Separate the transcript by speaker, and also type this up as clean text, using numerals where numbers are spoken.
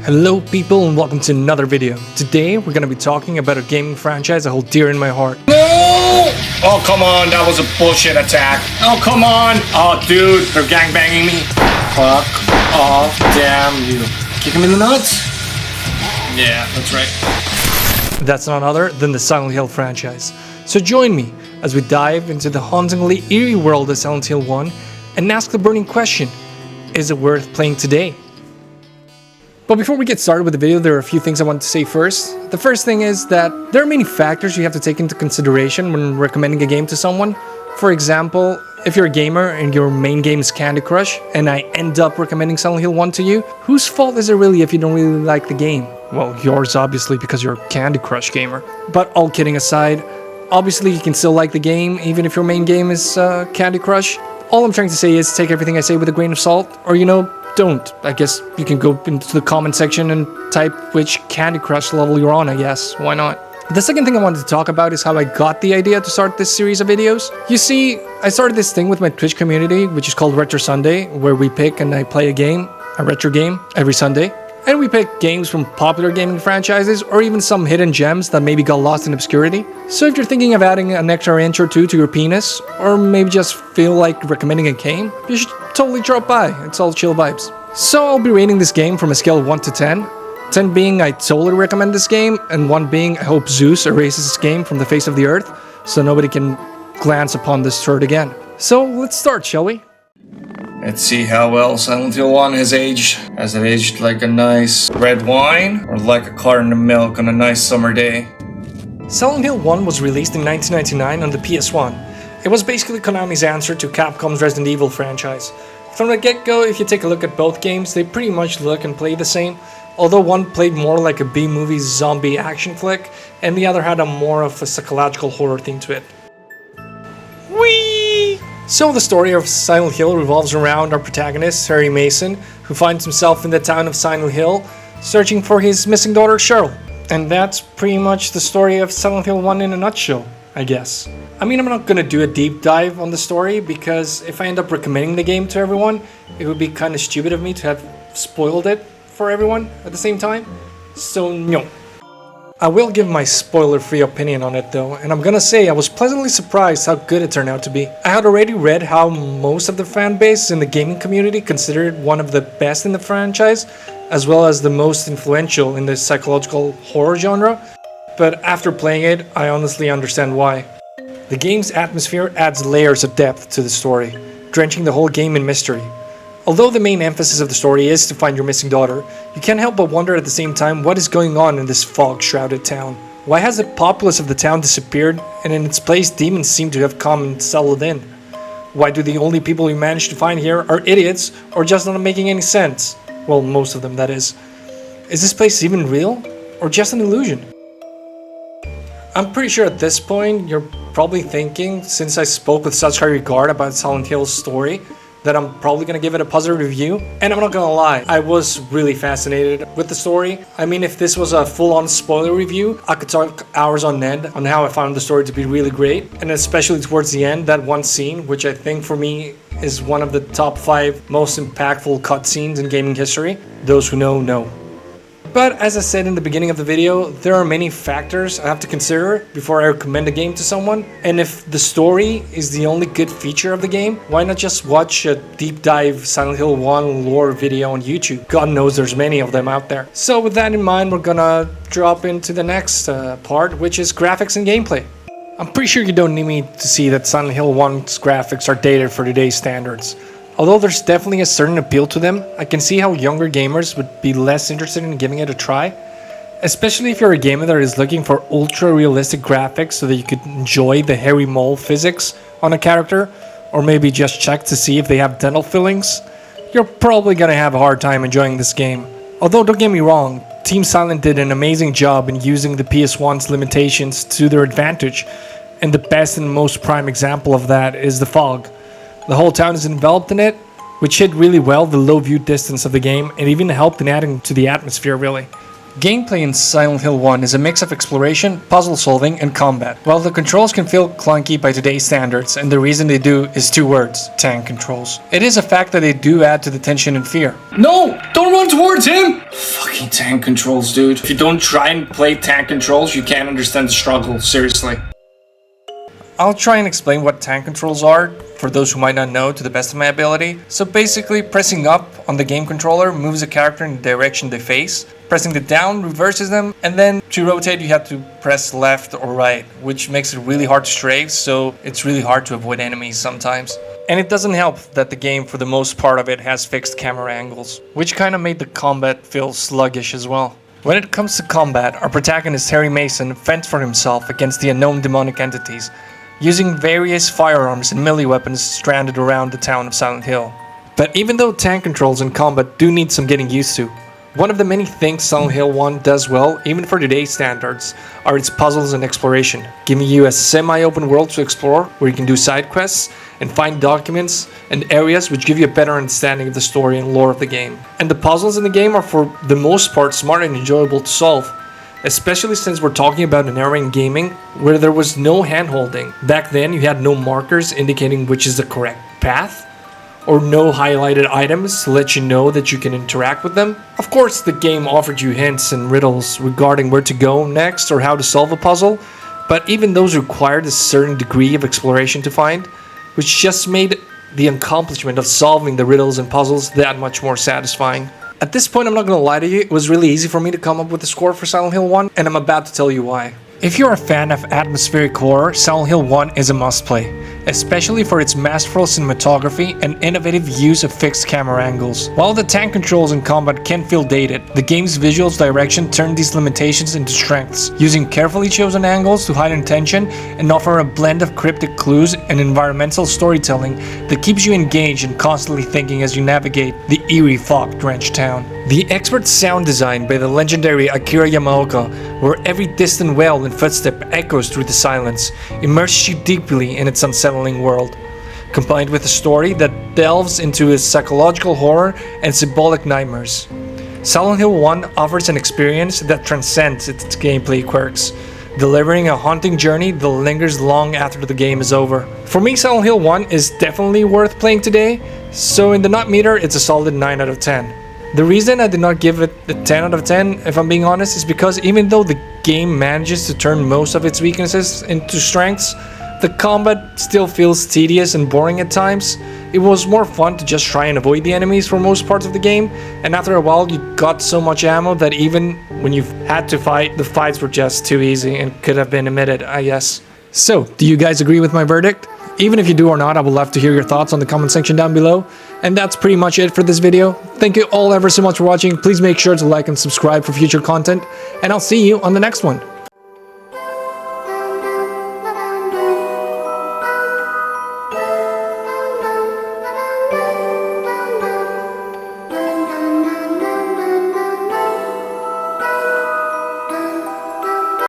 Speaker 1: Hello people and welcome to another video. Today we're gonna be talking about a gaming franchise I hold dear in my heart.
Speaker 2: No! Oh, come on, that was a bullshit attack. Oh, come on. Oh, dude, they're gangbanging me. Fuck off, damn you. Kick him in the nuts? Yeah, that's right.
Speaker 1: That's none other than the Silent Hill franchise. So join me as we dive into the hauntingly eerie world of Silent Hill 1 and ask the burning question, is it worth playing today? But before we get started with the video, there are a few things I want to say first. The first thing is that there are many factors you have to take into consideration when recommending a game to someone. For example, if you're a gamer and your main game is Candy Crush, and I end up recommending Silent Hill 1 to you, whose fault is it really if you don't really like the game? Well, yours obviously because you're a Candy Crush gamer. But all kidding aside, obviously you can still like the game even if your main game is Candy Crush. All I'm trying to say is take everything I say with a grain of salt, or don't. I guess you can go into the comment section and type which Candy Crush level you're on, I guess. Why not? The second thing I wanted to talk about is how I got the idea to start this series of videos. You see, I started this thing with my Twitch community, which is called Retro Sunday, where we pick and I play a retro game, every Sunday. And we pick games from popular gaming franchises, or even some hidden gems that maybe got lost in obscurity. So if you're thinking of adding an extra inch or two to your penis, or maybe just feel like recommending a game, you should totally drop by. It's all chill vibes. So I'll be rating this game from a scale of 1 to 10. 10 being I totally recommend this game, and 1 being I hope Zeus erases this game from the face of the earth, so nobody can glance upon this turd again. So let's start, shall we?
Speaker 2: Let's see how well Silent Hill 1 has aged. Has it aged like a nice red wine, or like a carton of milk on a nice summer day?
Speaker 1: Silent Hill 1 was released in 1999 on the PS1. It was basically Konami's answer to Capcom's Resident Evil franchise. From the get-go, if you take a look at both games, they pretty much look and play the same, although one played more like a B-movie zombie action flick, and the other had a more of a psychological horror theme to it. Whee! So the story of Silent Hill revolves around our protagonist, Harry Mason, who finds himself in the town of Silent Hill, searching for his missing daughter Cheryl. And that's pretty much the story of Silent Hill 1 in a nutshell, I guess. I mean, I'm not gonna do a deep dive on the story, because if I end up recommending the game to everyone, it would be kinda stupid of me to have spoiled it for everyone at the same time. So no. I will give my spoiler-free opinion on it though, and I'm gonna say I was pleasantly surprised how good it turned out to be. I had already read how most of the fanbase in the gaming community considered it one of the best in the franchise, as well as the most influential in the psychological horror genre, but after playing it, I honestly understand why. The game's atmosphere adds layers of depth to the story, drenching the whole game in mystery. Although the main emphasis of the story is to find your missing daughter, you can't help but wonder at the same time what is going on in this fog-shrouded town. Why has the populace of the town disappeared, and in its place demons seem to have come and settled in? Why do the only people we manage to find here are idiots, or just not making any sense? Well, most of them, that is. Is this place even real, or just an illusion? I'm pretty sure at this point you're probably thinking, since I spoke with such high regard about Silent Hill's story, that I'm probably gonna give it a positive review, and I'm not gonna lie, I was really fascinated with the story. I mean, if this was a full-on spoiler review, I could talk hours on end on how I found the story to be really great, and especially towards the end, that one scene, which I think for me is one of the top 5 most impactful cutscenes in gaming history. Those who know. But as I said in the beginning of the video, there are many factors I have to consider before I recommend a game to someone. And if the story is the only good feature of the game, why not just watch a deep dive Silent Hill 1 lore video on YouTube? God knows there's many of them out there. So with that in mind, we're gonna drop into the next part, which is graphics and gameplay. I'm pretty sure you don't need me to see that Silent Hill 1's graphics are dated for today's standards. Although there's definitely a certain appeal to them, I can see how younger gamers would be less interested in giving it a try. Especially if you're a gamer that is looking for ultra-realistic graphics so that you could enjoy the hairy mole physics on a character, or maybe just check to see if they have dental fillings. You're probably gonna have a hard time enjoying this game. Although don't get me wrong, Team Silent did an amazing job in using the PS1's limitations to their advantage, and the best and most prime example of that is the fog. The whole town is enveloped in it, which hid really well the low view distance of the game and even helped in adding to the atmosphere really. Gameplay in Silent Hill 1 is a mix of exploration, puzzle solving, and combat. While the controls can feel clunky by today's standards, and the reason they do is 2 words: tank controls. It is a fact that they do add to the tension and fear.
Speaker 2: No! Don't run towards him! Fucking tank controls, dude. If you don't try and play tank controls, you can't understand the struggle, seriously.
Speaker 1: I'll try and explain what tank controls are, for those who might not know, to the best of my ability. So basically, pressing up on the game controller moves a character in the direction they face, pressing it down reverses them, and then to rotate you have to press left or right, which makes it really hard to strafe, so it's really hard to avoid enemies sometimes. And it doesn't help that the game, for the most part of it, has fixed camera angles, which kind of made the combat feel sluggish as well. When it comes to combat, our protagonist Harry Mason fends for himself against the unknown demonic entities, using various firearms and melee weapons stranded around the town of Silent Hill. But even though tank controls and combat do need some getting used to, one of the many things Silent Hill 1 does well, even for today's standards, are its puzzles and exploration, giving you a semi-open world to explore where you can do side quests and find documents and areas which give you a better understanding of the story and lore of the game. And the puzzles in the game are for the most part smart and enjoyable to solve, especially since we're talking about an era in gaming where there was no hand-holding. Back then you had no markers indicating which is the correct path, or no highlighted items to let you know that you can interact with them. Of course, the game offered you hints and riddles regarding where to go next or how to solve a puzzle, but even those required a certain degree of exploration to find, which just made the accomplishment of solving the riddles and puzzles that much more satisfying. At this point, I'm not gonna lie to you, it was really easy for me to come up with a score for Silent Hill 1, and I'm about to tell you why. If you're a fan of atmospheric horror, Silent Hill 1 is a must-play, especially for its masterful cinematography and innovative use of fixed camera angles. While the tank controls and combat can feel dated, the game's visuals direction turn these limitations into strengths, using carefully chosen angles to hide intention and offer a blend of cryptic clues and environmental storytelling that keeps you engaged and constantly thinking as you navigate the eerie fog-drenched town. The expert sound design by the legendary Akira Yamaoka, where every distant wail and footstep echoes through the silence, immerses you deeply in its unsettling world, combined with a story that delves into its psychological horror and symbolic nightmares. Silent Hill 1 offers an experience that transcends its gameplay quirks, delivering a haunting journey that lingers long after the game is over. For me, Silent Hill 1 is definitely worth playing today, so in the nut meter, it's a solid 9 out of 10. The reason I did not give it a 10 out of 10, if I'm being honest, is because even though the game manages to turn most of its weaknesses into strengths, the combat still feels tedious and boring at times. It was more fun to just try and avoid the enemies for most parts of the game, and after a while you got so much ammo that even when you had to fight, the fights were just too easy and could have been omitted, I guess. So, do you guys agree with my verdict? Even if you do or not, I would love to hear your thoughts on the comment section down below. And that's pretty much it for this video. Thank you all ever so much for watching. Please make sure to like and subscribe for future content, and I'll see you on the next one.